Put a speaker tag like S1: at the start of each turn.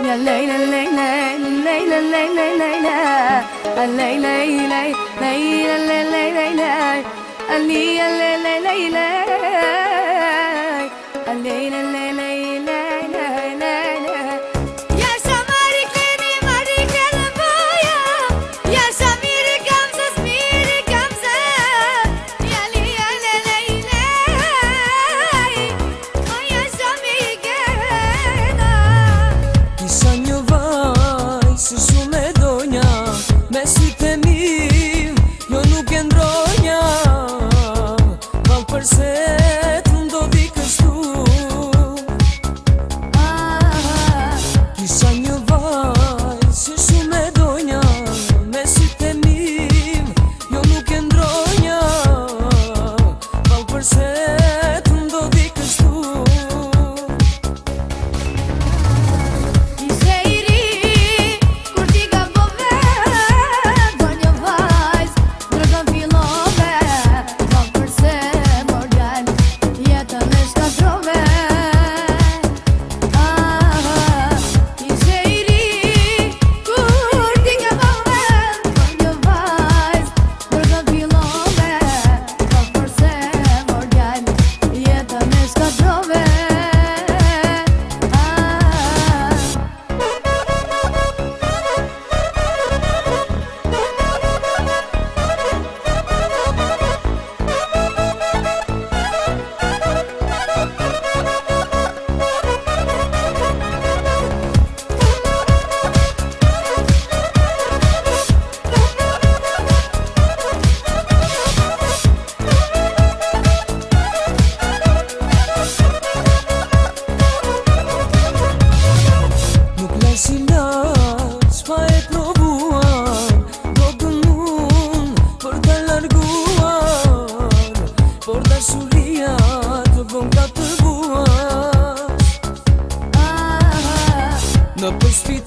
S1: يا ليلى ليلى ليلى ليلى ليلى الليلى ليلى ليلى ليلى الليلى ليلى ليلى الليلى ليلى يا سماري كليني ماري كلمبويا يا سميري كمسة سميري كمسة يا ليلى ليلى يا سميري كنا
S2: Kisha një vaj se shumë e donja me sytë e mi, jo nuk e ndronja val përse të ndodhi kështu. Kisha një vaj se shumë e donja me sytë e mi, jo nuk e ndronja val përse të ndodhi kështu. Si las pa e provuar, do dëmun për të larguar, por dashuria të bën ka të buar. Në përshpit